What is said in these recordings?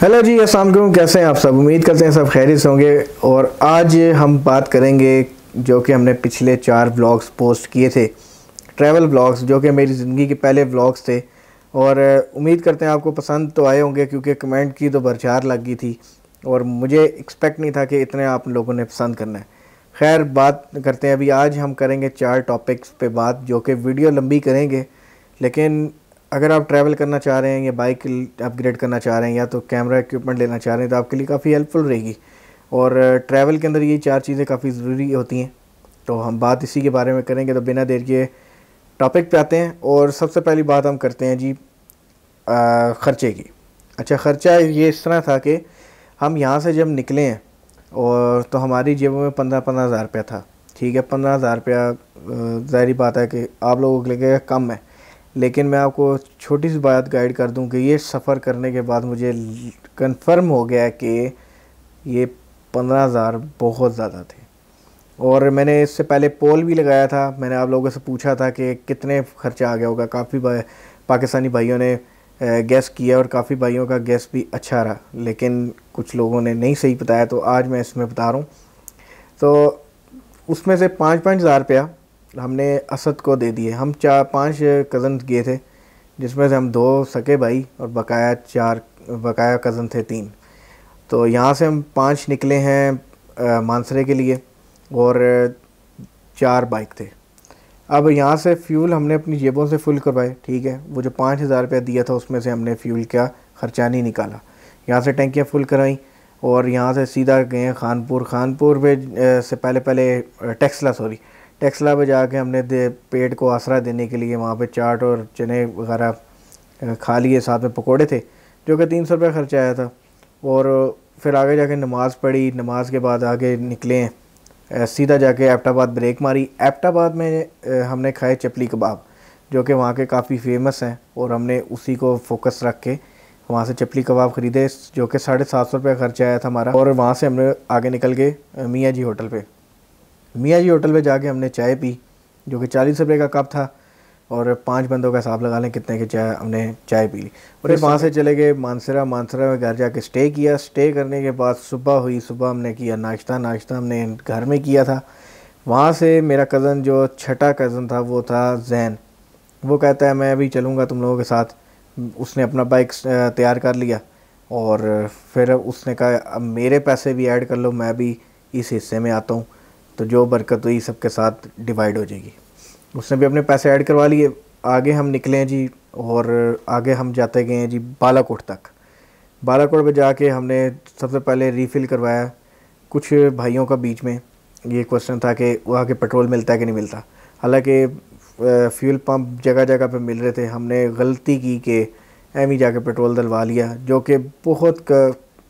Hello जी, अस्सलाम वालेकुम। कैसे हैं आप सब? उम्मीद करते हैं सब खैरियत से होंगे। और आज हम बात करेंगे जो कि हमने पिछले 4 व्लॉग्स पोस्ट किए थे, ट्रैवल व्लॉग्स, जो कि मेरी ज़िंदगी के पहले व्लॉग्स थे। और उम्मीद करते हैं आपको पसंद तो आए होंगे, क्योंकि कमेंट की तो बरछार लग गई थी और मुझे एक्सपेक्ट नहीं था कि इतने आप लोगों ने पसंद करना है। खैर, बात करते हैं। अभी आज हम करेंगे 4 टॉपिक्स पे बात, जो कि वीडियो लंबी करेंगे, लेकिन अगर आप ट्रैवल करना चाह रहे हैं या बाइक अपग्रेड करना चाह रहे हैं या तो कैमरा इक्विपमेंट लेना चाह रहे हैं, तो आपके लिए काफ़ी हेल्पफुल रहेगी। और ट्रैवल के अंदर ये 4 चीज़ें काफ़ी ज़रूरी होती हैं, तो हम बात इसी के बारे में करेंगे। तो बिना देर के टॉपिक पे आते हैं। और सबसे पहली बात हम करते हैं जी ख़र्चे की। अच्छा, ख़र्चा ये इस तरह था कि हम यहाँ से जब निकले हैं और तो हमारी जेबों में 15-15 हज़ार रुपया था। ठीक है, 15 हज़ार रुपया ज़ाहिर बात है कि आप लोगों को लगेगा कम है, लेकिन मैं आपको छोटी सी बात गाइड कर दूं कि ये सफ़र करने के बाद मुझे कंफर्म हो गया कि ये 15,000 बहुत ज़्यादा थे। और मैंने इससे पहले पोल भी लगाया था, मैंने आप लोगों से पूछा था कि कितने खर्चा आ गया होगा। काफ़ी पाकिस्तानी भाइयों ने गैस किया और काफ़ी भाइयों का गैस भी अच्छा रहा, लेकिन कुछ लोगों ने नहीं सही बताया, तो आज मैं इसमें बता रहा हूँ। तो उसमें से 5-5 हज़ार रुपया हमने असद को दे दिए। हम 4-5 कज़न गए थे, जिसमें से हम 2 सके भाई और बकाया कज़न थे 3। तो यहाँ से हम 5 निकले हैं मानसरे के लिए और 4 बाइक थे। अब यहाँ से फ्यूल हमने अपनी जेबों से फुल करवाए। ठीक है, वो जो 5,000 रुपया दिया था उसमें से हमने फ्यूल का ख़र्चा नहीं निकाला। यहाँ से टंकियाँ फुल कराई और यहाँ से सीधा गए खानपुर पे से पहले टेक्सला पे जाके हमने पेट को आसरा देने के लिए वहाँ पे चाट और चने वगैरह खा लिए, साथ में पकोड़े थे, जो कि 300 रुपये खर्चा आया था। और फिर आगे जाके नमाज़ पढ़ी, नमाज के बाद आगे निकले हैं, सीधा जाके एबटाबाद ब्रेक मारी। एबटाबाद में हमने खाए चपली कबाब, जो कि वहाँ के काफ़ी फेमस हैं, और हमने उसी को फोकस रख के वहाँ से चपली कबाब ख़रीदे, जो कि 750 रुपये खर्चा आया था हमारा। और वहाँ से हमने आगे निकल गए मियाँ जी होटल पे जाके हमने चाय पी, जो कि 40 रुपये का कप था, और 5 बंदों का हिसाब लगा लें कितने की चाय हमने चाय पी ली। और फिर वहाँ से चले गए मानसरा में घर जाके स्टे किया। स्टे करने के बाद सुबह हमने किया नाश्ता हमने घर में किया था। वहाँ से मेरा कज़न, जो छठा कज़न था, वो था जैन, वो कहता है मैं अभी चलूँगा तुम लोगों के साथ। उसने अपना बाइक तैयार कर लिया और फिर उसने कहा अब मेरे पैसे भी ऐड कर लो, मैं भी इस हिस्से में आता हूँ, तो जो बरकत हुई सबके साथ डिवाइड हो जाएगी। उसने भी अपने पैसे ऐड करवा लिए। आगे हम निकले हैं जी, और आगे हम जाते गए हैं जी बालाकोट तक। बालाकोट पे जाके हमने सबसे पहले रीफ़िल करवाया। कुछ भाइयों का बीच में ये क्वेश्चन था कि वहाँ के पेट्रोल मिलता है कि नहीं मिलता। हालांकि फ्यूल पंप जगह जगह पे मिल रहे थे। हमने गलती की कि एम ही जाके पेट्रोल डलवा लिया, जो कि बहुत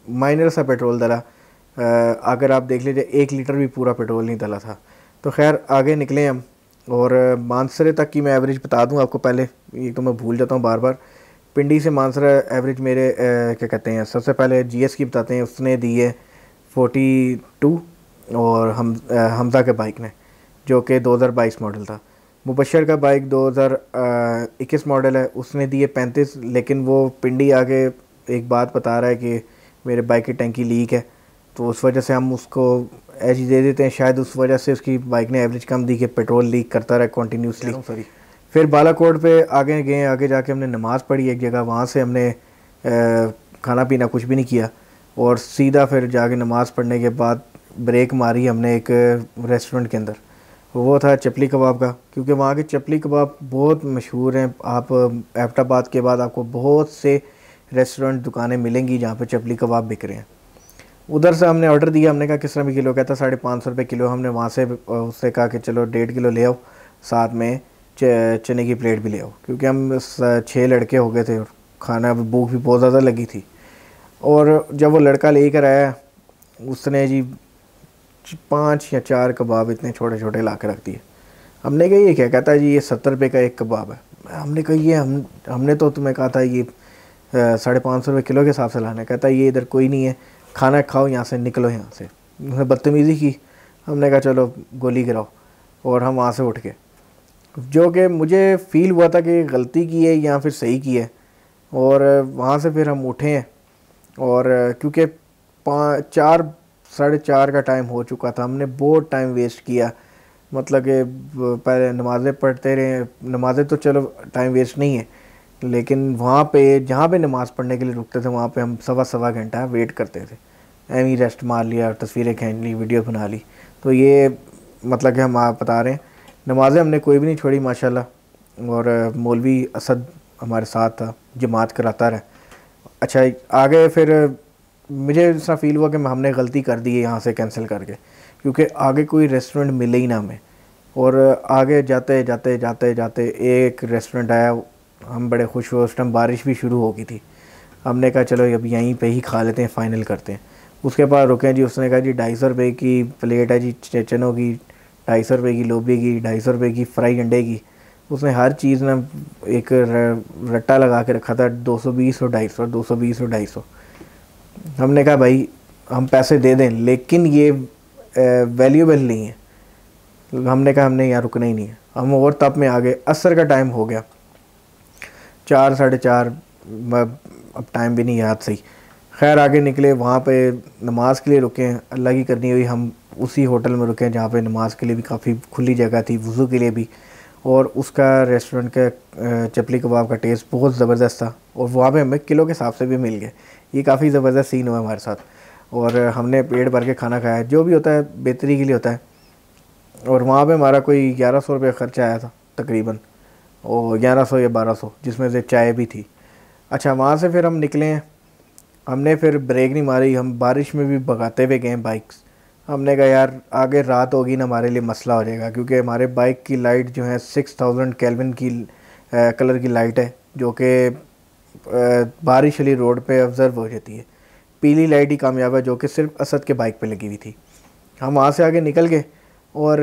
माइनर सा पेट्रोल डला। अगर आप देख लीजिए 1 लीटर भी पूरा पेट्रोल नहीं डला था। तो खैर आगे निकले हम, और मानसरे तक की मैं एवरेज बता दूं आपको। पहले ये तो मैं भूल जाता हूँ बार बार। पिंडी से मानसरा एवरेज मेरे क्या कहते हैं, सबसे पहले जीएस की बताते हैं। उसने दी है 42, और हमज़ा के बाइक ने, जो कि 2022 मॉडल था। मुबशर का बाइक 2021 मॉडल है, उसने दिए 35। लेकिन वो पिंडी आगे एक बात बता रहा है कि मेरे बाइक की टंकी लीक है, तो उस वजह से हम उसको एज दे देते हैं। शायद उस वजह से उसकी बाइक ने एवरेज कम दी कि पेट्रोल लीक करता रहा कॉन्टीन्यूसली। फिर बालाकोट पे आगे गए, आगे जाके हमने नमाज़ पढ़ी एक जगह। वहाँ से हमने खाना पीना कुछ भी नहीं किया, और सीधा फिर जाके नमाज़ पढ़ने के बाद ब्रेक मारी हमने एक रेस्टोरेंट के अंदर। वो था चपली कबाब का, क्योंकि वहाँ के चपली कबाब बहुत मशहूर हैं। आप एबटाबाद के बाद आपको बहुत से रेस्टोरेंट दुकानें मिलेंगी जहाँ पे चपली कबाब बिक रहे हैं। उधर से हमने ऑर्डर दिया। हमने कहा किस तरह भी किलो, कहता 550 रुपये किलो। हमने वहाँ से उससे कहा कि चलो 1.5 किलो ले आओ, साथ में चने की प्लेट भी ले आओ, क्योंकि हम 6 लड़के हो गए थे और खाना भूख भी बहुत ज़्यादा लगी थी। और जब वो लड़का लेकर आया, उसने जी 5 या 4 कबाब इतने छोटे छोटे ला के रख दिए। हमने कहा ये क्या? कहता है जी ये 70 रुपये का एक कबाब है। हमने कहा ये हमने तो तुम्हें कहा था ये 550 रुपये किलो के हिसाब से लाना है। कहता है ये इधर कोई नहीं है, खाना खाओ, यहाँ से निकलो यहाँ से। उसने बदतमीज़ी की। हमने कहा चलो गोली गिराओ, और हम वहाँ से उठ गए। जो कि मुझे फ़ील हुआ था कि गलती की है या फिर सही की है। और वहाँ से फिर हम उठे हैं और क्योंकि 4 साढ़े 4 का टाइम हो चुका था, हमने बहुत टाइम वेस्ट किया। मतलब कि पहले नमाज़ें पढ़ते रहे, नमाज़ें तो चलो टाइम वेस्ट नहीं है, लेकिन वहाँ पे जहाँ पे नमाज़ पढ़ने के लिए रुकते थे वहाँ पे हम सवा सवा घंटा वेट करते थे। एम ही रेस्ट मार लिया, तस्वीरें खींच ली, वीडियो बना ली। तो ये मतलब कि हम आप बता रहे हैं, नमाज़ें हमने कोई भी नहीं छोड़ी माशाल्लाह। और मौलवी असद हमारे साथ था, जमात कराता रहा। अच्छा, आगे फिर मुझे ऐसा फ़ील हुआ कि हमने गलती कर दी है यहाँ से कैंसिल करके, क्योंकि आगे कोई रेस्टोरेंट मिले ही ना हमें। और आगे जाते जाते जाते जाते एक रेस्टोरेंट आया, हम बड़े खुश हुए। उस टाइम बारिश भी शुरू हो गई थी। हमने कहा चलो अब यहीं पे ही खा लेते हैं, फ़ाइनल करते हैं। उसके बाद रुके जी, उसने कहा जी 250 रुपये की प्लेट है जी चनों की, 250 रुपये की लोबी की, 250 रुपये की फ्राई अंडे की। उसने हर चीज़ ना एक रट्टा लगा के रखा था, 220 और 250, 220 और 250। हमने कहा भाई हम पैसे दे दें, लेकिन ये वैल्यूबल नहीं है। हमने कहा हमने यहाँ रुकना ही नहीं है। हम और तब में आ गए, असर का टाइम हो गया, 4 साढ़े 4। अब टाइम भी नहीं याद सही। खैर आगे निकले, वहाँ पे नमाज के लिए रुके, अल्लाह की करनी हुई हम उसी होटल में रुके जहाँ पे नमाज के लिए भी काफ़ी खुली जगह थी, वज़ू के लिए भी। और उसका रेस्टोरेंट का चपली कबाब का टेस्ट बहुत ज़बरदस्त था, और वहाँ पे हमें किलो के हिसाब से भी मिल गए। ये काफ़ी ज़बरदस्त सीन हुआ हमारे साथ, और हमने पेट भर के खाना खाया। जो भी होता है बेहतरी के लिए होता है। और वहाँ पे हमारा कोई 1100 रुपये ख़र्चा आया था तकरीबन, और 1100 या 1200, जिसमें से चाय भी थी। अच्छा, वहाँ से फिर हम निकले हैं। हमने फिर ब्रेक नहीं मारी, हम बारिश में भी भगाते हुए गए बाइक्स। हमने कहा यार आगे रात होगी ना, हमारे लिए मसला हो जाएगा, क्योंकि हमारे बाइक की लाइट जो है 6000 केल्विन की कलर की लाइट है, जो कि बारिश वाली रोड पे ऑब्ज़र्व हो जाती है। पीली लाइट ही कामयाब है, जो कि सिर्फ असद के बाइक पे लगी हुई थी। हम वहाँ से आगे निकल गए और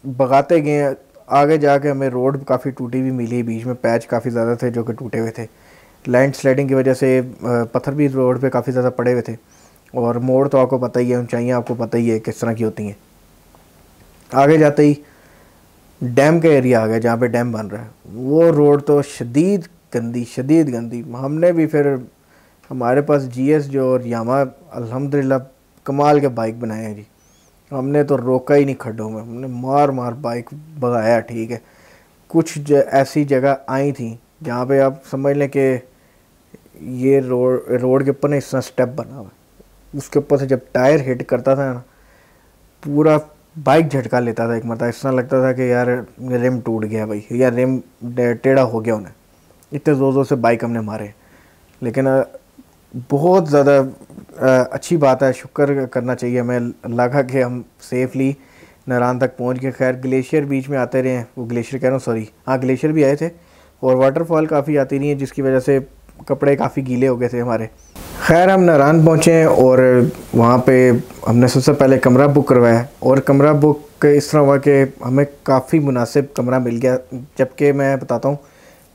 भगाते गए। आगे जाके हमें रोड काफ़ी टूटी हुई मिली, बीच में पैच काफ़ी ज़्यादा थे जो कि टूटे हुए थे। लैंड स्लाइडिंग की वजह से पत्थर भी रोड पे काफ़ी ज़्यादा पड़े हुए थे। और मोड़ तो आपको पता ही है, ऊंचाइयाँ आपको पता ही है किस तरह की होती हैं। आगे जाते ही डैम का एरिया आ गया, जहाँ पे डैम बन रहा है। वो रोड तो शदीद गंदी, शदीद गंदी। हमने भी फिर, हमारे पास जीएस जो और यामा अल्हम्दुलिल्लाह कमाल के बाइक बनाए हैं जी। हमने तो रोका ही नहीं खड्डों में, हमने मार मार बाइक भगाया। ठीक है, कुछ ऐसी जगह आई थी जहाँ पे आप समझ लें कि ये रोड के ऊपर ना इस तरह स्टेप बना हुआ है, उसके ऊपर से जब टायर हिट करता था ना, पूरा बाइक झटका लेता था। एक मतलब इस तरह लगता था कि यार रिम टूट गया भाई, या रिम टेढ़ा हो गया उन्हें, इतने ज़ोर ज़ोर से बाइक हमने मारे। लेकिन बहुत ज़्यादा अच्छी बात है, शुक्र करना चाहिए हमें अल्लाह का कि हम सेफली नारान तक पहुंच गए। खैर ग्लेशियर बीच में आते रहे हैं, वो ग्लेशियर कह रहा हूँ सॉरी, हाँ ग्लेशियर भी आए थे, और वाटरफॉल काफ़ी आती रही है, जिसकी वजह से कपड़े काफ़ी गीले हो गए थे हमारे। खैर हम नारान पहुँचे, और वहाँ पे हमने सबसे पहले कमरा बुक करवाया। और कमरा बुक इस तरह हुआ कि हमें काफ़ी मुनासिब कमरा मिल गया। जबकि मैं बताता हूँ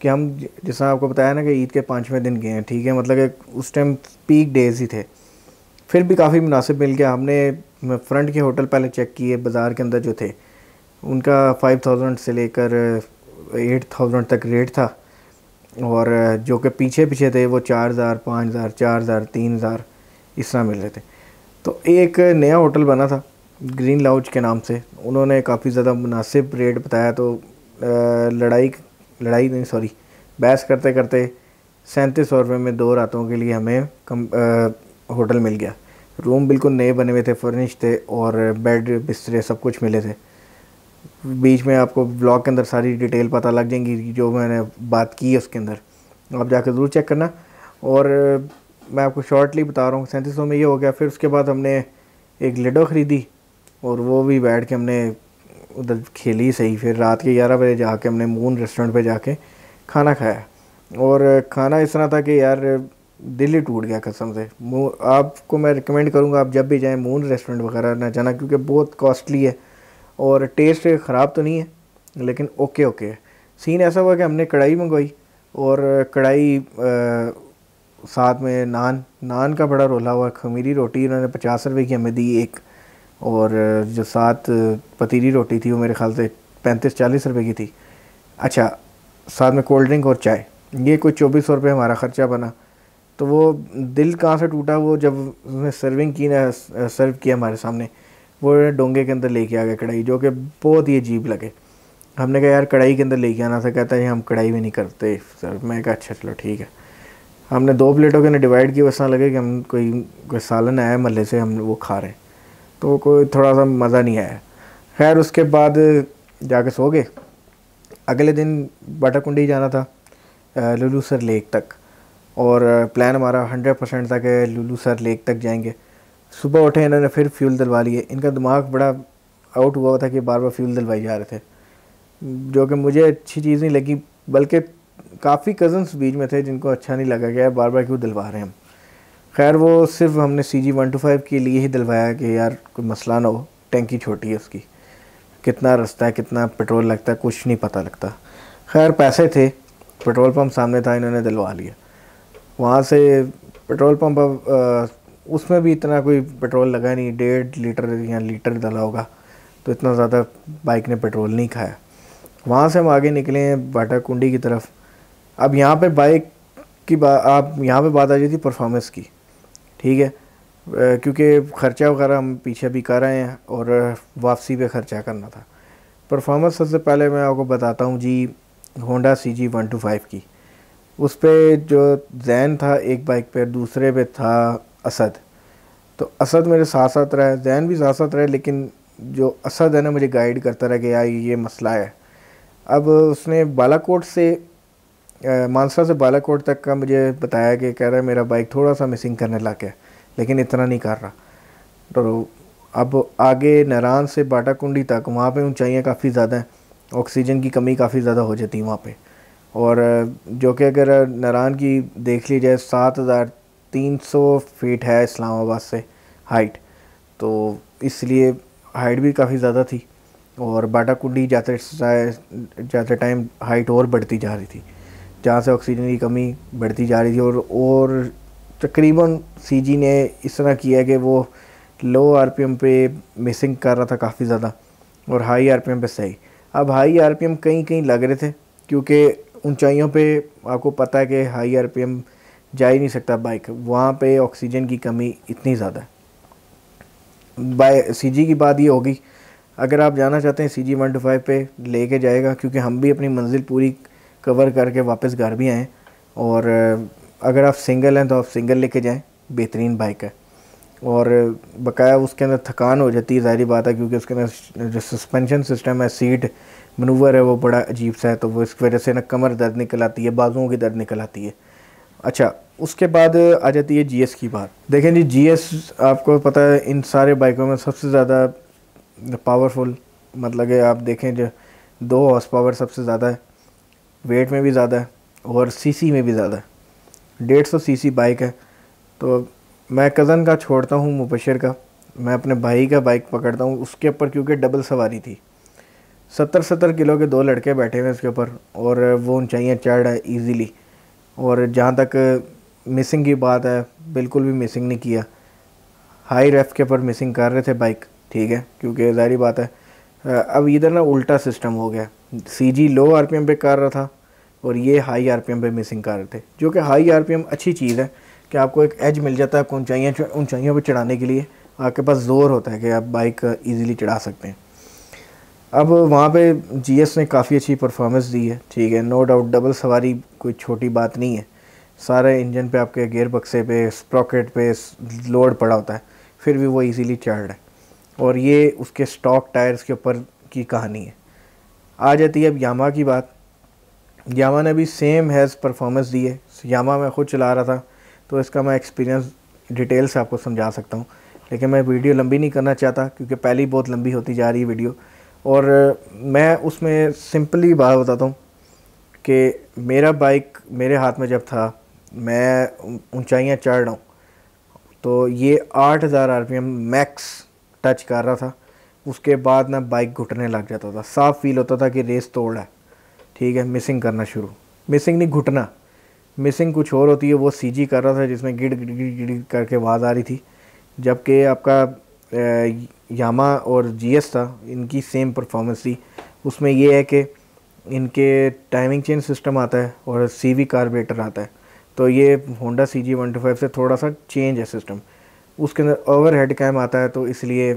कि हम, जैसा आपको बताया ना कि ईद के 5वें दिन गए हैं, ठीक है, मतलब कि उस टाइम पीक डेज़ ही थे, फिर भी काफ़ी मुनासिब मिल गया। हमने फ्रंट के होटल पहले चेक किए, बाज़ार के अंदर जो थे उनका 5000 से लेकर 8000 तक रेट था, और जो कि पीछे पीछे थे वो 4000, 5000, 4000, 3000 इस तरह मिल रहे थे। तो एक नया होटल बना था ग्रीन लाउंज के नाम से, उन्होंने काफ़ी ज़्यादा मुनासिब रेट बताया। तो लड़ाई नहीं सॉरी बहस करते करते 3700 रुपये में 2 रातों के लिए हमें होटल मिल गया। रूम बिल्कुल नए बने हुए थे, फर्निश थे, और बेड बिस्तरे सब कुछ मिले थे। बीच में आपको ब्लॉग के अंदर सारी डिटेल पता लग जाएंगी जो मैंने बात की है उसके अंदर, आप जाकर ज़रूर चेक करना। और मैं आपको शॉर्टली बता रहा हूँ, 3700 में ये हो गया। फिर उसके बाद हमने एक लिडो ख़रीदी, और वो भी बैठ के हमने उधर खेली सही। फिर रात के 11 बजे जाके हमने मून रेस्टोरेंट पे जाके खाना खाया, और खाना इस तरह था कि यार दिल ही टूट गया कसम से। आपको मैं रिकमेंड करूँगा आप जब भी जाएँ मून रेस्टोरेंट वगैरह ना जाना, क्योंकि बहुत कॉस्टली है और टेस्ट ख़राब तो नहीं है, लेकिन ओके ओके है। सीन ऐसा हुआ कि हमने कढ़ाई मंगवाई, और कढ़ाई साथ में नान का बड़ा रोला हुआ, खमीरी रोटी उन्होंने 50 रुपये की हमें दी एक, और जो साथ पतीली रोटी थी वो मेरे ख्याल से 35-40 रुपये की थी। अच्छा, साथ में कोल्ड ड्रिंक और चाय, ये कोई 2400 रुपये हमारा ख़र्चा बना। तो वो दिल कहाँ से टूटा, वो जब उसने सर्विंग की ना, सर्व किया हमारे सामने, वो डोंगे के अंदर लेके आ गया कढ़ाई, जो कि बहुत ही अजीब लगे। हमने कहा यार कढ़ाई के अंदर लेके आना था, कहता है हम कढ़ाई में नहीं करते सर। मैं कहा अच्छा चलो ठीक है। हमने 2 प्लेटों के अंदर डिवाइड किया, वैसा लगे कि हम कोई सालन आया महल्ले से, हम वो खा रहे हैं, तो कोई थोड़ा सा मज़ा नहीं आया। खैर उसके बाद जाके सो गए। अगले दिन बाटाकुंडी जाना था, लुलू सर लेक तक, और प्लान हमारा 100% था कि लुलू सर लेक तक जाएंगे। सुबह उठे, इन्होंने फिर फ्यूल दिलवा लिए। इनका दिमाग बड़ा आउट हुआ था कि बार बार फ्यूल दिलवाई जा रहे थे, जो कि मुझे अच्छी चीज़ नहीं लगी, बल्कि काफ़ी कज़न्स बीच में थे जिनको अच्छा नहीं लगा कि यार बार बार क्यों दिलवा रहे हैं हम। खैर वो सिर्फ हमने CG125 के लिए ही दिलवाया कि यार कोई मसला ना हो, टैंकी छोटी है उसकी, कितना रास्ता है, कितना पेट्रोल लगता है, कुछ नहीं पता लगता। खैर पैसे थे, पेट्रोल पंप सामने था, इन्होंने दिलवा लिया। वहाँ से पेट्रोल पंप उसमें भी इतना कोई पेट्रोल लगा नहीं, 1.5 लीटर या लीटर डाला होगा, तो इतना ज़्यादा बाइक ने पेट्रोल नहीं खाया। वहाँ से हम आगे निकले हैं बाटाकुंडी की तरफ। अब यहाँ पे बाइक की आप यहाँ पे बात आ जाती परफॉर्मेंस की, ठीक है, क्योंकि ख़र्चा वगैरह हम पीछे भी कर रहे हैं और वापसी पे ख़र्चा करना था। परफॉर्मेंस सबसे पहले मैं आपको बताता हूँ जी, होंडा CG125 की। उस पे जो जैन था एक बाइक पे, दूसरे पे था असद। तो असद मेरे साथ साथ रहा, जैन भी साथ साथ रहे, लेकिन जो असद है ना मुझे गाइड करता रहा कि यार ये मसला है। अब उसने बालाकोट से मानसरा से बालाकोट तक का मुझे बताया कि कह रहा है मेरा बाइक थोड़ा सा मिसिंग करने लग गया, लेकिन इतना नहीं कर रहा। तो अब आगे नारायण से बाटाकुंडी तक, वहाँ पे ऊंचाइयाँ काफ़ी ज़्यादा हैं, ऑक्सीजन की कमी काफ़ी ज़्यादा हो जाती है वहाँ पे। और जो कि अगर नारायण की देख ली जाए 7300 फीट है इस्लामाबाद से हाइट, तो इसलिए हाइट भी काफ़ी ज़्यादा थी। और बाटाकुंडी जाते टाइम हाइट और बढ़ती जा रही थी, जहाँ से ऑक्सीजन की कमी बढ़ती जा रही थी। और तकरीबन CG ने इस तरह किया कि वो लो RPM पे मिसिंग कर रहा था काफ़ी ज़्यादा, और हाई RPM पे सही। अब हाई RPM कहीं कहीं लग रहे थे, क्योंकि ऊंचाइयों पे आपको पता है कि हाई RPM जा ही नहीं सकता बाइक, वहाँ पे ऑक्सीजन की कमी इतनी ज़्यादा है। CG की बात ये होगी, अगर आप जाना चाहते हैं CG125 पे लेके जाएगा, क्योंकि हम भी अपनी मंजिल पूरी कवर करके वापस घर भी आएँ। और अगर आप सिंगल हैं तो आप सिंगल लेके जाएं, बेहतरीन बाइक है। और बकाया उसके अंदर थकान हो जाती है, ज़ाहिर बात है, क्योंकि उसके अंदर जो सस्पेंशन सिस्टम है, सीट मनूवर है, वो बड़ा अजीब सा है, तो वो इस वजह से ना कमर दर्द निकल आती है, बाजुओं की दर्द निकल आती है। अच्छा, उसके बाद आ जाती है GS की बात। देखें जी, GS आपको पता है इन सारे बाइकों में सबसे ज़्यादा पावरफुल, मतलब कि आप देखें जो 2 हॉर्स पावर सबसे ज़्यादा है, वेट में भी ज़्यादा है और CC में भी ज़्यादा है। 150 CC बाइक है। तो मैं कज़न का छोड़ता हूँ, मुबशर का, मैं अपने भाई का बाइक पकड़ता हूँ उसके ऊपर, क्योंकि डबल सवारी थी। 70-70 किलो के 2 लड़के बैठे हुए उसके ऊपर, और वो ऊंचाइयाँ चढ़ रहा है ईज़िली। और जहाँ तक मिसिंग की बात है, बिल्कुल भी मिसिंग नहीं किया। हाई रेफ के ऊपर मिसिंग कर रहे थे बाइक, ठीक है, क्योंकि ज़ाहिर बात है अब इधर ना उल्टा सिस्टम हो गया। CG लो RPM पे कर रहा था और ये हाई RPM पे मिसिंग कर रहे थे, जो कि हाई RPM अच्छी चीज़ है कि आपको एक एज मिल जाता है, आपको ऊंचाइयों पे चढ़ाने के लिए आपके पास ज़ोर होता है कि आप बाइक इजीली चढ़ा सकते हैं। अब वहाँ पे GS ने काफ़ी अच्छी परफॉर्मेंस दी है, ठीक है, नो डाउट। डबल सवारी कोई छोटी बात नहीं है, सारे इंजन पे आपके गियर बक्से पे स्प्रॉकेट पे लोड पड़ा होता है, फिर भी वो इजीली चढ़ रहा है। और ये उसके स्टॉक टायर्स के ऊपर की कहानी है। आ जाती है अब यामा की बात। यामा ने भी सेम हैज़ परफॉर्मेंस दी है। यामा मैं ख़ुद चला रहा था, तो इसका मैं एक्सपीरियंस डिटेल से आपको समझा सकता हूँ, लेकिन मैं वीडियो लंबी नहीं करना चाहता, क्योंकि पहले ही बहुत लंबी होती जा रही है वीडियो। और मैं उसमें सिंपली बात बताता हूँ कि मेरा बाइक मेरे हाथ में जब था, मैं ऊंचाइयाँ चढ़ रहा हूँ, तो ये 8000 RPM मैक्स टच कर रहा था। उसके बाद ना बाइक घुटने लग जाता था, साफ फील होता था कि रेस तोड़ है, ठीक है। मिसिंग करना शुरू, मिसिंग नहीं घुटना, मिसिंग कुछ और होती है, वो CG कर रहा था जिसमें गिड़ गिड़ गिड़ गिड़ करके आवाज़ आ रही थी। जबकि आपका यामा और GS था, इनकी सेम परफॉर्मेंस थी। उसमें ये है कि इनके टाइमिंग चेन सिस्टम आता है और CV कार्बोरेटर आता है, तो ये होंडा CG125 से थोड़ा सा चेंज है सिस्टम। उसके अंदर ओवर हेड कैम आता है, तो इसलिए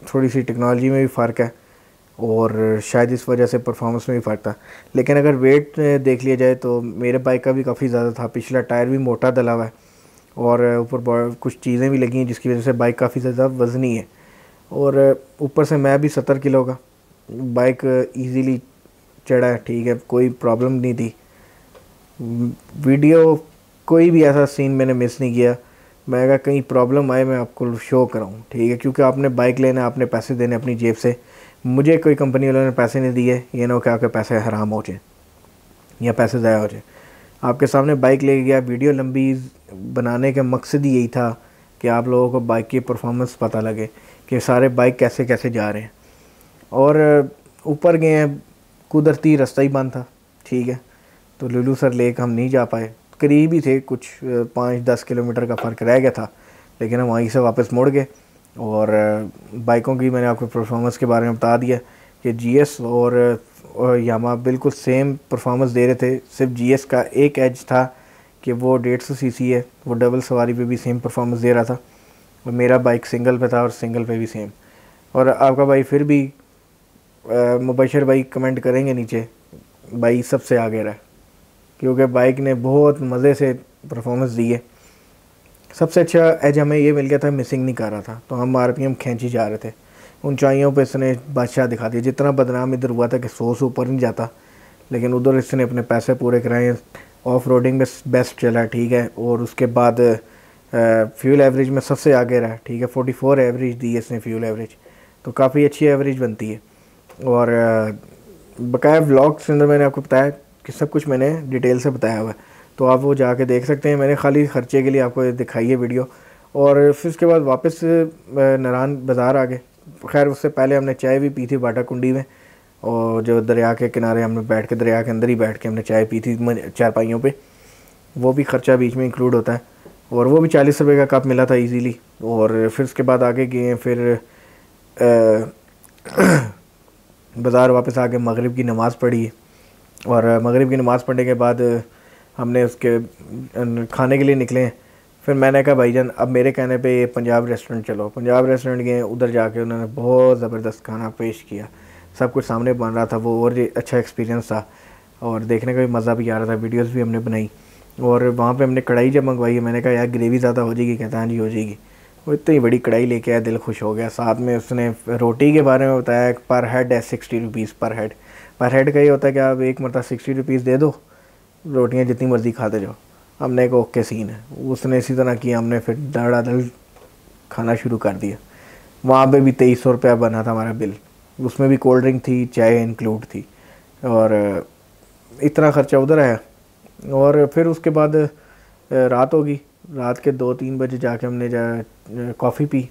थोड़ी सी टेक्नोलॉजी में भी फ़र्क है और शायद इस वजह से परफॉर्मेंस में भी फ़र्क था। लेकिन अगर वेट देख लिया जाए तो मेरे बाइक का भी काफ़ी ज़्यादा था, पिछला टायर भी मोटा डला हुआ है और ऊपर कुछ चीज़ें भी लगी हैं जिसकी वजह से बाइक काफ़ी ज़्यादा वज़नी है। और ऊपर से मैं भी 70 किलो का, बाइक इजीली चढ़ा है, ठीक है, कोई प्रॉब्लम नहीं थी। वीडियो कोई भी ऐसा सीन मैंने मिस नहीं किया। मैं अगर कहीं प्रॉब्लम आए मैं आपको शो कराऊँ, ठीक है, क्योंकि आपने बाइक लेना, आपने पैसे देने अपनी जेब से। मुझे कोई कंपनी वालों ने पैसे नहीं दिए, ये ना हो कि आपके पैसे हराम हो जाए या पैसे ज़ाया हो जाए। आपके सामने बाइक ले गया, वीडियो लंबी बनाने का मकसद ही यही था कि आप लोगों को बाइक की परफॉर्मेंस पता लगे कि सारे बाइक कैसे कैसे जा रहे हैं। और ऊपर गए हैं, कुदरती रास्ता ही बंद था, ठीक है, तो लुलू सर लेक हम नहीं जा पाए। करीब ही थे, कुछ 5-10 किलोमीटर का फ़र्क रह गया था, लेकिन हम वहीं से वापस मुड़ गए। और बाइकों की मैंने आपको परफॉर्मेंस के बारे में बता दिया कि GS और यामा बिल्कुल सेम परफॉर्मेंस दे रहे थे। सिर्फ GS का एक एज था कि वो 150 सीसी है, वो डबल सवारी पे भी सेम परफॉर्मेंस दे रहा था, और मेरा बाइक सिंगल पे था और सिंगल पे भी सेम। और आपका भाई फिर भी मुबशर भाई कमेंट करेंगे नीचे, भाई सबसे आगे रहा, क्योंकि बाइक ने बहुत मज़े से परफॉर्मेंस दी है। सबसे अच्छा एज हमें ये मिल गया था, मिसिंग नहीं कर रहा था, तो हम RPM खींची जा रहे थे। ऊंचाइयों पे इसने बादशाह दिखा दिया। जितना बदनाम इधर हुआ था कि 100 से ऊपर नहीं जाता, लेकिन उधर इसने अपने पैसे पूरे कराए। ऑफ रोडिंग में बेस्ट चला, ठीक है, और उसके बाद फ्यूल एवरेज में सबसे आगे रहा, ठीक है, 44 एवरेज दी इसने फ्यूल एवरेज, तो काफ़ी अच्छी एवरेज बनती है। और बकाया व्लॉग्स के अंदर मैंने आपको बताया कि सब कुछ मैंने डिटेल से बताया हुआ है, तो आप वो जाके देख सकते हैं। मैंने खाली खर्चे के लिए आपको दिखाई है वीडियो। और फिर उसके बाद वापस नारायण बाज़ार आ गए। खैर उससे पहले हमने चाय भी पी थी बाटा कुंडी में, और जो दरिया के किनारे हमने बैठ के, दरिया के अंदर ही बैठ के हमने चाय पी थी चारपाइयों पे। वो भी खर्चा बीच में इंक्लूड होता है, और वो भी 40 रुपये का कप मिला था इजीली। और फिर उसके बाद आगे गए, फिर बाज़ार वापस आके मगरिब की नमाज़ पढ़ी, और मगरिब की नमाज़ पढ़ने के बाद हमने उसके खाने के लिए निकले। फिर मैंने कहा भाईजान अब मेरे कहने पे ये पंजाब रेस्टोरेंट चलो। पंजाब रेस्टोरेंट गए, उधर जाके उन्होंने बहुत ज़बरदस्त खाना पेश किया, सब कुछ सामने बन रहा था, वो और अच्छा एक्सपीरियंस था, और देखने का भी मज़ा भी आ रहा था। वीडियोस भी हमने बनाई, और वहाँ पे हमने कढ़ाई जब मंगवाई है, मैंने कहा यार ग्रेवी ज़्यादा हो जाएगी, कहता हाँ जी हो जाएगी। वो इतनी बड़ी कढ़ाई लेके आया, दिल खुश हो गया। साथ में उसने रोटी के बारे में बताया, पर हेड है 60 रुपीज़ पर हेड। पर हेड का ये होता है कि आप एक मरतबा 60 रुपीज़ दे दो, रोटियां जितनी मर्ज़ी खाते जाओ। हमने को ओके सीन है, उसने इसी तरह किया। हमने फिर धड़ाधड़ खाना शुरू कर दिया। वहाँ पे भी 2300 रुपया बना था हमारा बिल, उसमें भी कोल्ड ड्रिंक थी, चाय इंक्लूड थी, और इतना ख़र्चा उधर आया। और फिर उसके बाद रात होगी, रात के 2-3 बजे जाके हमने कॉफ़ी पी,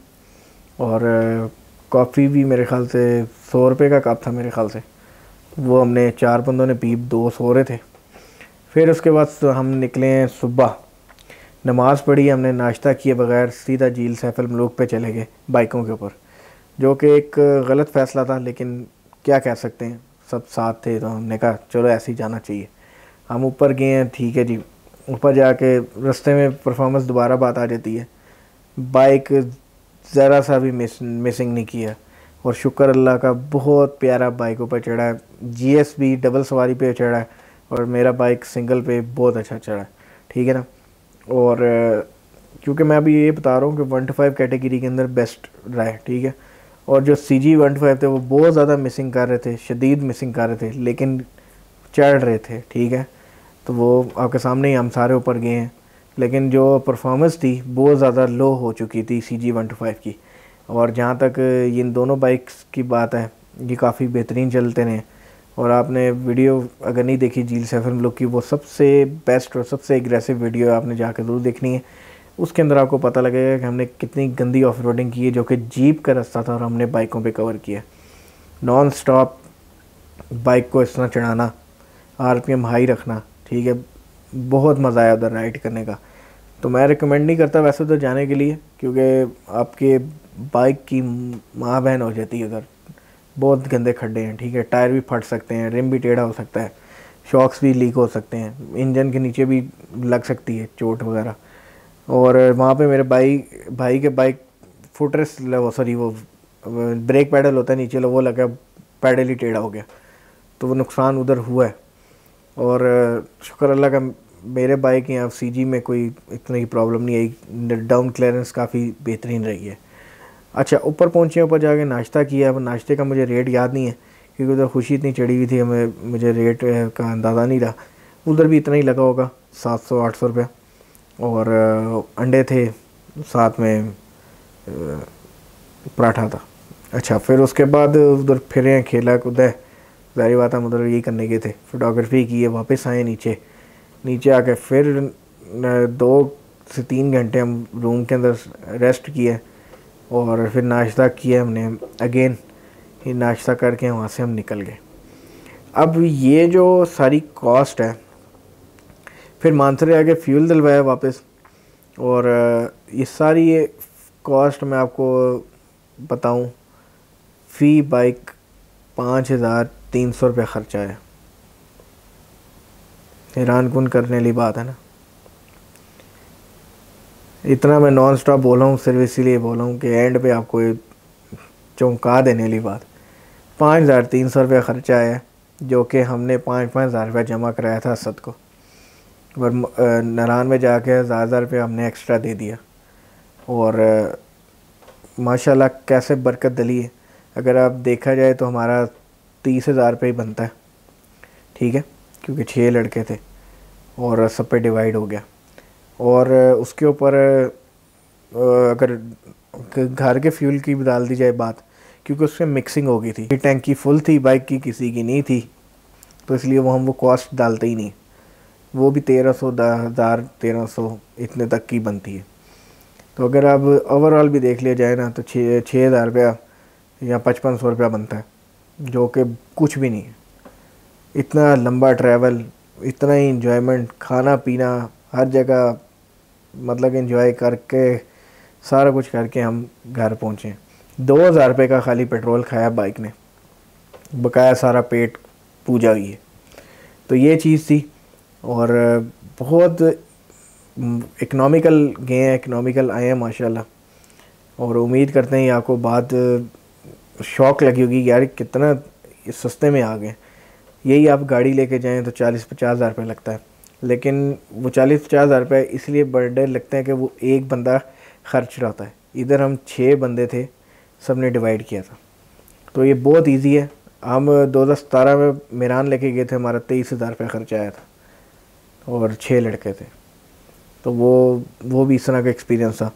और कॉफ़ी भी मेरे ख़्याल से 100 रुपये का कप था मेरे ख़्याल से। वो हमने 4 बंदों ने पी, 2 सो रहे थे। फिर उसके बाद हम निकले हैं, सुबह नमाज़ पढ़ी, हमने नाश्ता किए बगैर सीधा झील सैफुल मलूक पे चले गए बाइकों के ऊपर, जो कि एक गलत फ़ैसला था, लेकिन क्या कह सकते हैं, सब साथ थे तो हमने कहा चलो ऐसे ही जाना चाहिए। हम ऊपर गए हैं, ठीक है जी। ऊपर जाके रास्ते में परफॉर्मेंस दोबारा बात आ जाती है, बाइक ज़रा सा भी मिसिंग नहीं किया, और शुक्र अल्लाह का बहुत प्यारा बाइकों पर चढ़ा है। GS भी डबल सवारी पे चढ़ा है, और मेरा बाइक सिंगल पे बहुत अच्छा चढ़ा है, ठीक है ना। और क्योंकि मैं अभी ये बता रहा हूँ कि 125 कैटेगरी के अंदर बेस्ट रहा है, ठीक है। और जो CG125 थे वो बहुत ज़्यादा मिसिंग कर रहे थे, शदीद मिसिंग कर रहे थे, लेकिन चढ़ रहे थे, ठीक है। तो वो आपके सामने ही हम सारे ऊपर गए हैं, लेकिन जो परफॉर्मेंस थी बहुत ज़्यादा लो हो चुकी थी CG125 की। और जहाँ तक इन दोनों बाइक्स की बात है, ये काफ़ी बेहतरीन चलते हैं। और आपने वीडियो अगर नहीं देखी झील सैफुल मलूक की, वो सबसे बेस्ट और सबसे एग्रेसिव वीडियो आपने जाकर ज़रूर देखनी है। उसके अंदर आपको पता लगेगा कि हमने कितनी गंदी ऑफ रोडिंग की है, जो कि जीप का रास्ता था और हमने बाइकों पे कवर किया। नॉन स्टॉप बाइक को इस तरह चढ़ाना, RPM हाई रखना, ठीक है, बहुत मज़ा आया उधर राइड करने का। तो मैं रिकमेंड नहीं करता वैसे तो जाने के लिए, क्योंकि आपके बाइक की माँ बहन हो जाती है उधर। बहुत गंदे खड्डे हैं, ठीक है, टायर भी फट सकते हैं, रिम भी टेढ़ा हो सकता है। शॉक्स भी लीक हो सकते हैं, इंजन के नीचे भी लग सकती है चोट वगैरह। और वहाँ पे मेरे भाई के बाइक फुटरेस्ट सॉरी वो ब्रेक पैडल होता है नीचे वो लगा, पैडल ही टेढ़ा हो गया, तो वो नुकसान उधर हुआ है। और शुक्र अल्लाह का मेरे बाइक यहाँ सीजी में कोई इतनी ही प्रॉब्लम नहीं आई, डाउन क्लियरेंस काफ़ी बेहतरीन रही है। अच्छा, ऊपर पहुँचे, ऊपर जाके नाश्ता किया। अब नाश्ते का मुझे रेट याद नहीं है क्योंकि उधर खुशी इतनी चढ़ी हुई थी, मुझे रेट का अंदाज़ा नहीं रहा। उधर भी इतना ही लगा होगा, 700-800 रुपये। और अंडे थे, साथ में पराठा था। अच्छा, फिर उसके बाद उधर फिरे, खेला कूदा, ज़ाहिर बात हम उधर यही करने गए थे, फ़ोटोग्राफी की है। वापस आए नीचे आके फिर 2 से 3 घंटे हम रूम के अंदर रेस्ट किए और फिर नाश्ता किया हमने अगेन। ये नाश्ता करके वहाँ से हम निकल गए। अब ये जो सारी कॉस्ट है, फिर मानसरे आके फ्यूल दिलवाया वापस, और ये सारी ये कॉस्ट मैं आपको बताऊं, फ़ी बाइक 5300 रुपये ख़र्चा है। हैरान कुन करने वाली बात है ना। इतना मैं नॉन स्टॉप बोला हूँ सिर्फ इसीलिए बोला हूँ कि एंड पे आपको ये चौंका देने वाली बात। 5300 रुपये ख़र्चा है, जो कि हमने 5-5 हज़ार रुपये जमा कराया था असद को, और नारायण में जाके 1000 रुपये हमने एक्स्ट्रा दे दिया। और माशाल्लाह कैसे बरकत डली है। अगर आप देखा जाए तो हमारा 30,000 रुपये ही बनता है, ठीक है, क्योंकि 6 लड़के थे और सब पे डिवाइड हो गया। और उसके ऊपर अगर घर के फ्यूल की भी डाल दी जाए बात, क्योंकि उसमें मिक्सिंग हो गई थी, टैंकी फुल थी बाइक की, किसी की नहीं थी, तो इसलिए हम वो कॉस्ट डालते ही नहीं। वो भी 1300, 10,000, 1300 इतने तक की बनती है। तो अगर आप ओवरऑल भी देख लिया जाए ना तो 6,000 रुपया या 5500 रुपया बनता है, जो कि कुछ भी नहीं है। इतना लंबा ट्रैवल, इतना ही इंजॉयमेंट, खाना पीना हर जगह, मतलब एंजॉय करके सारा कुछ करके हम घर पहुँचे। 2000 रुपये का खाली पेट्रोल खाया बाइक ने, बकाया सारा पेट पूजा हुई है। तो ये चीज़ थी। और बहुत इकनॉमिकल गए हैं, इकनॉमिकल आए हैं माशाल्लाह। और उम्मीद करते हैं आपको बात शौक़ लगी होगी, यार कितना सस्ते में आ गए। यही आप गाड़ी लेके जाएं तो 40-50 हज़ार रुपये लगता है, लेकिन वो 40-50 हज़ार रुपये इसलिए बड़े लगते हैं कि वो एक बंदा खर्च रहा होता है। इधर हम 6 बंदे थे, सब ने डिवाइड किया था, तो ये बहुत इजी है। हम 2017 में मेरान लेके गए थे, हमारा 23,000 रुपये खर्चा आया था और 6 लड़के थे। तो वो भी इस तरह का एक्सपीरियंस था।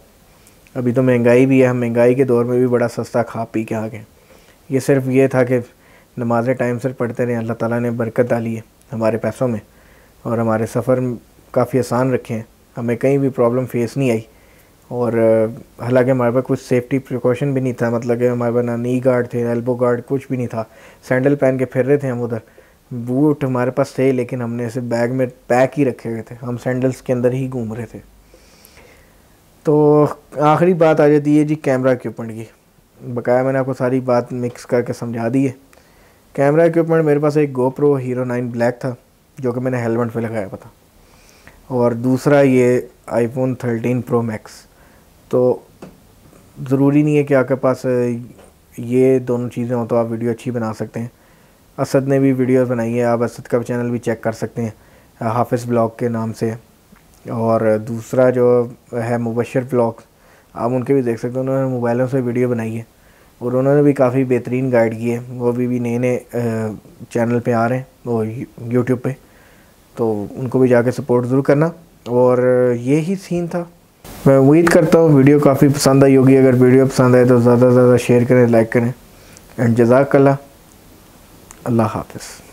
अभी तो महंगाई भी है, हम महंगाई के दौर में भी बड़ा सस्ता खा पी के आ गए। ये सिर्फ ये था कि नमाज़ें टाइम से पढ़ते रहे, अल्लाह ताला ने बरकत डाली है हमारे पैसों में और हमारे सफ़र काफ़ी आसान रखे हैं, हमें कहीं भी प्रॉब्लम फेस नहीं आई। और हालांकि हमारे पास कुछ सेफ्टी प्रिकॉशन भी नहीं था, मतलब कि हमारे पास ना नी गार्ड थे, एल्बो गार्ड, कुछ भी नहीं था। सैंडल पहन के फिर रहे थे हम उधर। बूट हमारे पास थे लेकिन हमने ऐसे बैग में पैक ही रखे हुए थे, हम सैंडल्स के अंदर ही घूम रहे थे। तो आखिरी बात आ जाती है जी कैमरा इक्विपमेंट की। बकाया मैंने आपको सारी बात मिक्स करके समझा दी है। कैमरा इक्विपमेंट मेरे पास एक GoPro Hero 9 ब्लैक था, जो कि मैंने हेलमेट पे लगाया हुआ था, और दूसरा ये iPhone 13 Pro Max। तो ज़रूरी नहीं है कि आपके पास ये दोनों चीज़ें हों तो आप वीडियो अच्छी बना सकते हैं। असद ने भी वीडियो बनाई है, आप असद का चैनल भी चेक कर सकते हैं, हाफिज़ ब्लॉग के नाम से। और दूसरा जो है मुबशर ब्लॉग, आप उनके भी देख सकते हैं, उन्होंने मोबाइलों से वीडियो बनाई है और उन्होंने भी काफ़ी बेहतरीन गाइड की है। वो भी नए चैनल पे आ रहे हैं, वो यूट्यूब पे, तो उनको भी जाके सपोर्ट ज़रूर करना। और यही सीन था। मैं उम्मीद करता हूँ वीडियो काफ़ी पसंद आई होगी। अगर वीडियो पसंद आए तो ज़्यादा से ज़्यादा शेयर करें, लाइक करें। एंड जज़ाकल्लाह, अल्लाह हाफ़िज़।